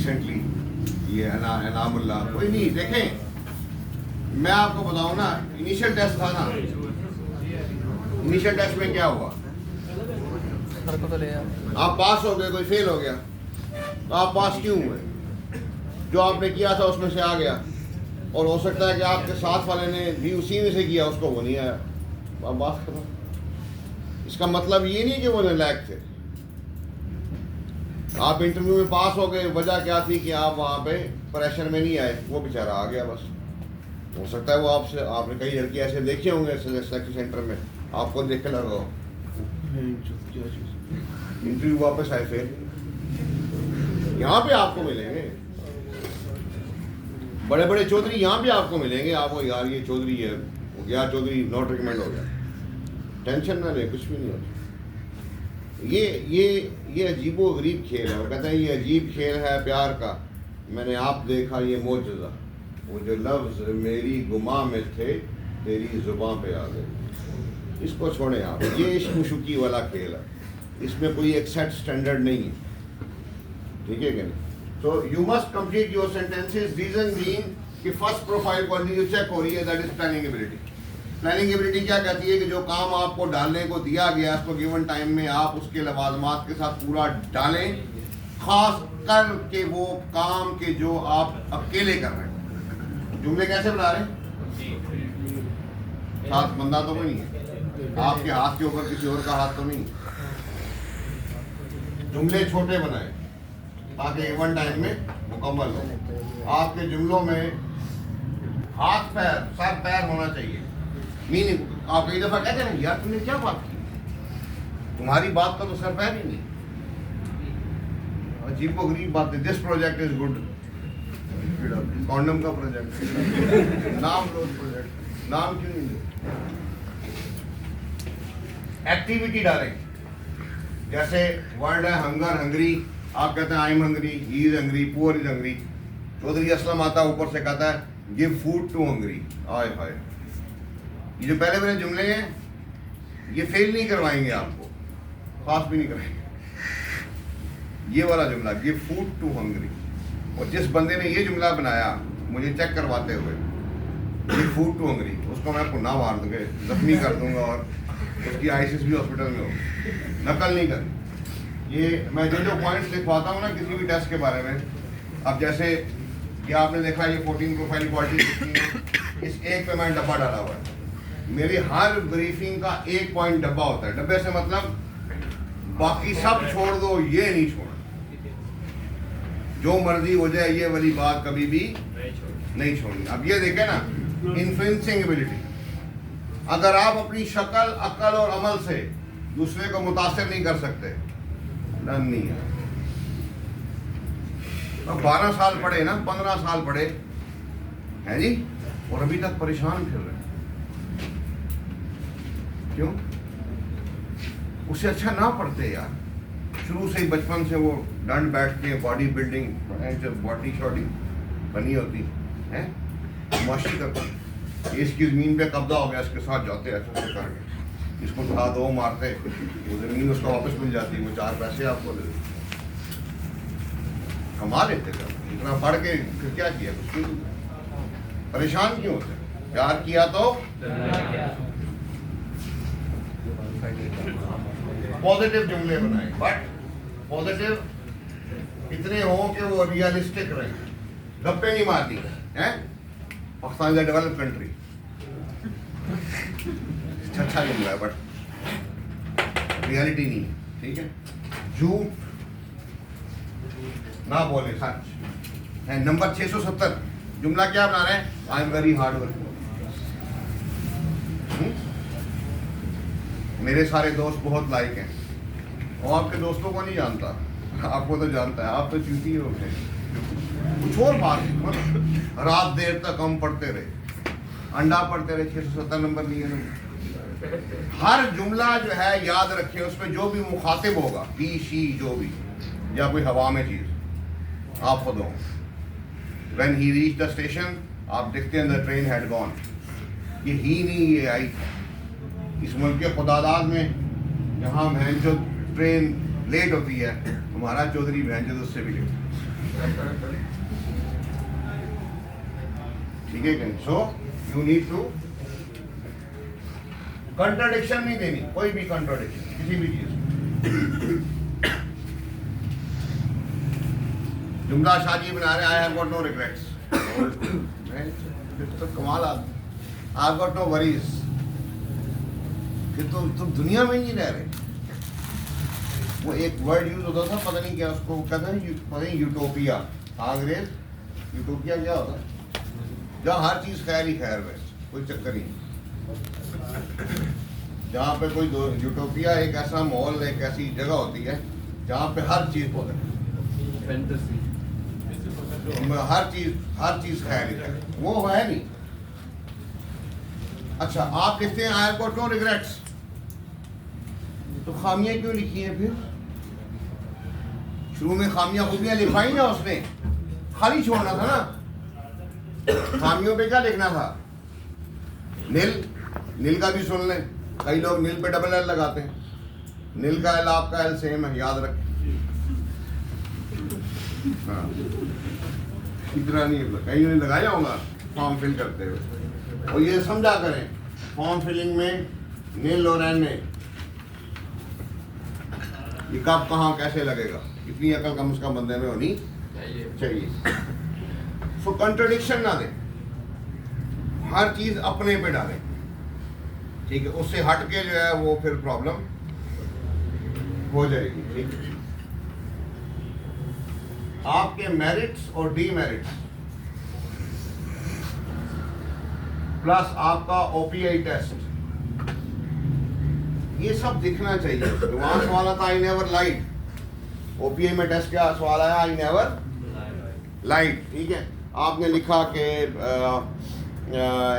Recently ये अनामुल्ला कोई नहीं देखें, मैं आपको बताऊं ना, इनिशियल टेस्ट था ना, इनिशियल टेस्ट में क्या हुआ, आप पास हो गए, कोई फेल हो गया, तो आप पास क्यों हुए? जो आपने किया था उसमें से आ गया, और हो सकता है कि आपके साथ वाले ने भी उसी में से किया, उसको वो नहीं आया, आप बात करो। इसका मतलब ये नहीं कि वो नालायक थे। आप इंटरव्यू में पास हो गए, वजह क्या थी कि आप वहाँ पे प्रेशर में नहीं आए, वो बेचारा आ गया बस। हो सकता है वो आपसे, आपने कई लड़की ऐसे देखे होंगे सिलेक्शन सेंटर में, आपको देख के लगा इंटरव्यू वापस आए फिर। यहाँ पे आपको मिलेंगे बड़े बड़े चौधरी, यहाँ पे आपको मिलेंगे, आपको यार ये चौधरी है, वो गया चौधरी, नॉट रिकमेंड हो गया, टेंशन ना ले, कुछ भी नहीं होता। ये अजीबो गरीब खेल है। वो कहते हैं ये अजीब खेल है प्यार का, मैंने आप देखा ये मौजज़ा, वो जो लफ्ज़ मेरी गुमा में थे तेरी ज़ुबान पे आ गए। इसको छोड़ें आप, ये इश्क मुशुकी वाला खेल है, इसमें कोई एक सेट स्टैंडर्ड नहीं है, ठीक है कि नहीं? तो you must complete your sentences, reason being कि फर्स्ट प्रोफाइल क्वालिटी जो चेक हो रही है that is planning ability. Planning ability क्या कहती है कि जो काम आपको डालने को दिया गया उसको गिवन टाइम में आप उसके लवाजमात के साथ पूरा डालें, खास कर के वो काम के जो आप अकेले कर रहे हैं। जुमले कैसे बना रहे हैं? साथ बंदा तो नहीं है, आपके हाथ के ऊपर किसी और का हाथ तो नहीं। जुमले छोटे बनाए ताकि गिवन टाइम में मुकम्मल हो। आपके जुमलों में हाथ पैर, सर पैर होना चाहिए। मीनिंग आप कई दफा कहते हैं यार तुमने क्या बात की, तुम्हारी बात का तो सर पैर ही नहीं। अजीब को गरीब बात है। This project is good, condom का प्रोजेक्ट नाम लो, प्रोजेक्ट नाम क्यों नहीं? एक्टिविटी डालें, जैसे वर्ड है हंगर, हंगरी, आप कहते हैं I am hungry, he is hungry, poor is hungry. Chaudhary Aslam आता ऊपर से कहता है गिव फूड टू हंगरी। आय हाय, ये जो पहले मेरे जुमले हैं ये फेल नहीं करवाएंगे आपको, पास भी नहीं कराएंगे। ये वाला जुमला गिव फूड टू हंगरी, और जिस बंदे ने ये जुमला बनाया मुझे चेक करवाते हुए गिव फूड टू हंगरी, उसको मैं पुनः मार दूंगा, जख्मी कर दूंगा और उसकी आईसीएसबी हॉस्पिटल में हो। नकल नहीं करनी। ये मैं जो पॉइंट्स लिखवाता हूँ ना किसी भी टेस्ट के बारे में, अब जैसे ये आपने देखा ये 14 प्रोफाइल क्वालिटी, इस एक पे मैंने डब्बा डाला हुआ है। मेरी हर ब्रीफिंग का एक पॉइंट डब्बा होता है। डब्बे से मतलब बाकी सब छोड़ दो, ये नहीं छोड़ना, जो मर्जी हो जाए ये वाली बात कभी भी नहीं छोड़नी। अब ये देखें ना, इन्फ्लुएंसिंग एबिलिटी, अगर आप अपनी शक्ल, अकल और अमल से दूसरे को मुतासिर नहीं कर सकते, डन नहीं है। अब 12 साल पढ़े ना, 15 साल पढ़े हैं जी, और अभी तक परेशान फिर रहे। क्यों? उससे अच्छा ना पढ़ते यार, शुरू से ही बचपन से वो दंड बैठ के बॉडी बिल्डिंग, जब बॉडी शॉडी बनी होती है, माशी करते, इसकी ज़मीन पे कब्जा हो गया, इसके साथ जाते ऐसे करके, इसको उठा दो मारते, वो ज़मीन उसको वापस मिल जाती, वो 4 पैसे आपको दे देते, कमा लेते थे। इतना पढ़ के फिर क्या किया, कुछ नहीं। परेशान क्यों होते? प्यार किया तो पॉजिटिव जुमले बनाए, बट पॉजिटिव इतने हो कि वो रियलिस्टिक रहे, गप्पे नहीं मारती हैं। Pakistan is a developed country, अच्छा जुमला है बट रियलिटी नहीं, ठीक है? झूठ ना बोले, सच है। नंबर 670 जुमला क्या बना रहे हैं? I am very hard working. मेरे सारे दोस्त बहुत लाइक हैं, और आपके दोस्तों को नहीं जानता, आपको तो जानता है, आप तो चूती हो गए। कुछ और बात मतलब रात देर तक हम पढ़ते रहे, अंडा पढ़ते रहे, 670 नंबर नहीं है। हर जुमला जो है याद रखें, उसमें जो भी मुखातिब होगा, ही शी जो भी, या कोई हवा में चीज, आप खुद हो। When he reach the station, आप देखते हैं द ट्रेन हैड गॉन, ये ही नहीं, ये आई। इस मुल्क के खुदादाद में जहाँ मैं जो ट्रेन लेट होती है, हमारा चौधरी बहन जो उससे भी लेट। ठीक है कहीं। So you need to contradiction नहीं देनी, कोई भी कंट्राडिक्शन किसी भी चीज। जुमला शादी बना रहे, I have got no regrets, तो कमाल आदमी, आई गॉट नो वरीज, कि तुम दुनिया में ही नहीं रह रहे। वो एक वर्ड यूज होता था, पता नहीं क्या उसको कहते हैं, पता नहीं यूटोपिया, अंग्रेज यूटोपिया क्या होता है, जहाँ हर चीज खैर ही खैर है, कोई चक्कर ही नहीं। जहाँ पे कोई यूटोपिया एक ऐसा माहौल, एक ऐसी जगह होती है जहाँ पे हर चीज पॉजिटिव, हर चीज खैर ही खैर, वो है नहीं। अच्छा, आप लिखते हैं I have got no regrets, तो खामियां क्यों लिखी हैं फिर? शुरू में खामियां खूबियां लिखवाई ना उसने, खाली छोड़ना था ना। खामियों पे क्या लिखना था? नील का भी सुन लें, कई लोग नील पे डबल एल लगाते हैं, नील का एल आपका एल सेम है, याद रखें। हाँ, इतना नहीं, कहीं नहीं लगाया होगा फॉर्म फिल करते हुए। और ये समझा करें, फॉर्म फिलिंग में नील और एन में ये कब कहाँ कैसे लगेगा, इतनी अकल कम से कम बंदे में होनी चाहिए। सो कंट्रडिक्शन ना दें, हर चीज अपने पे डालें, ठीक है। उससे हट के जो है वो फिर प्रॉब्लम हो जाएगी, ठीक है। आपके मेरिट्स और डीमेरिट्स प्लस आपका ओपीआई टेस्ट, ये सब दिखना चाहिए। वहां सवाल आता आई नेवर लाइड, ओपीआई में टेस्ट क्या सवाल आया? आई नेवर लाइड, ठीक है। आपने लिखा कि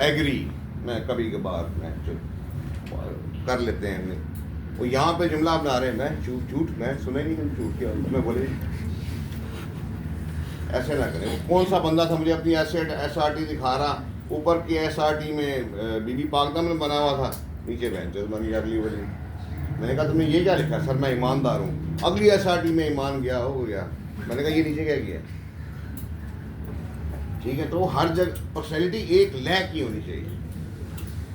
एग्री, मैं कभी कभार मैं कर लेते हैं, वो यहाँ पे जुमला बना रहे हैं, मैं झूठ मैं सुने नहीं, झूठ के मैं बोले ऐसे ना करें। कौन सा बंदा था मुझे अपनी एसआरटी दिखा रहा, ऊपर की एसआरटी में बीबी पाकदम में बना हुआ था, नीचे बेंचेस बनी अगली वाली। मैंने कहा तुमने ये क्या लिखा? सर मैं ईमानदार हूँ। अगली एसआरटी में ईमान गया हो गया। मैंने कहा ये नीचे क्या किया? ठीक है, तो हर जगह पर्सनैलिटी एक लैक की होनी चाहिए।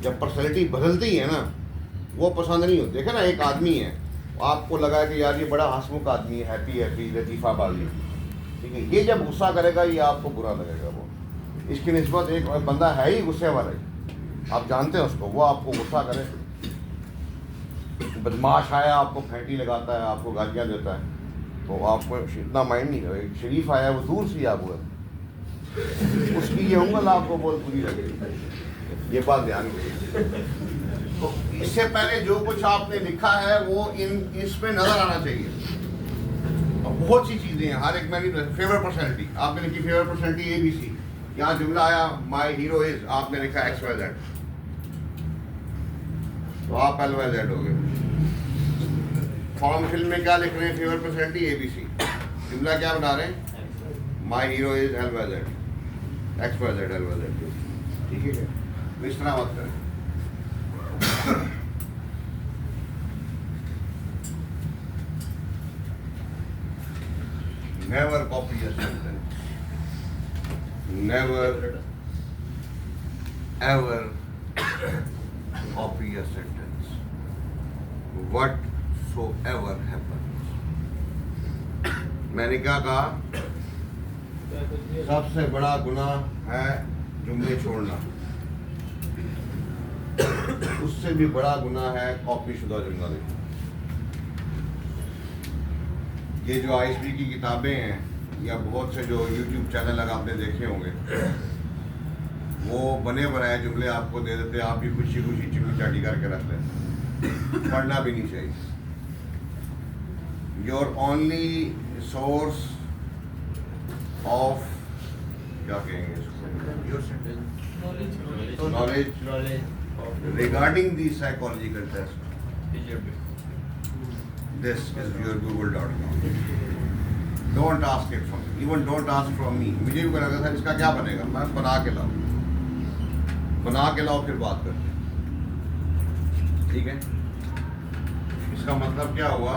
जब पर्सनैलिटी बदलती है ना, वो पसंद नहीं होती। देखा ना, एक आदमी है, आपको लगा कि यार ये बड़ा हंसमुख आदमी है, हैप्पी लतीफ़ा बाजी, ठीक है, ये जब गुस्सा करेगा ये आपको बुरा लगेगा। वो इसकी निस्बत एक बंदा है ही गुस्से वाला ही, आप जानते हैं उसको, वो आपको गुस्सा करे, बदमाश आया आपको फेंटी लगाता है, आपको गालियाँ देता है, तो आपको इतना माइंड नहीं करेगा। शरीफ आया वो दूर से आप हुआ, उसकी ये उंगल आपको बहुत बुरी लगेगी, ये बात ध्यान रखिए। तो इससे पहले जो कुछ आपने लिखा है वो इसमें नजर आना चाहिए। और बहुत सी चीजें हैं, हर एक मेरी फेवरेट पर्सनैलिटी, आपने लिखी फेवरेट पर्सनैलिटी ABC, यहाँ जुमला आया माई हीरो इज, आपने लिखा XYZ, तो आप LYZ हो गए। फॉर्म फिल्म में क्या लिख रहे हैं? फेवरेट पर्सनैलिटी ABC, जुमला क्या बना रहे हैं? My hero is LYZ, XYZ LYZ, ठीक है। इस तरह मत करें। Never copy a sentence. Never ever copy a sentence. Whatsoever happens. मैंने क्या कहा? सबसे बड़ा गुनाह है जुमले छोड़ना, उससे भी बड़ा गुनाह है कॉपी शुदा जुमला लिखना। ये जो ISB की किताबें हैं या बहुत से जो YouTube चैनल अगर आपने देखे होंगे, वो बने बनाए जुमले आपको दे देते, आप भी खुशी खुशी चिकनी चाटी करके रख लेते, पढ़ना भी नहीं चाहिए। योर ओनली सोर्स ऑफ, क्या कहेंगे इसको, knowledge regarding the psychological test, this is your google.com. Don't ask it from me, even don't ask from me. मुझे भी लगा था इसका क्या बनेगा, मैं बना के लाओ फिर बात करते हैं, ठीक है। इसका मतलब क्या हुआ?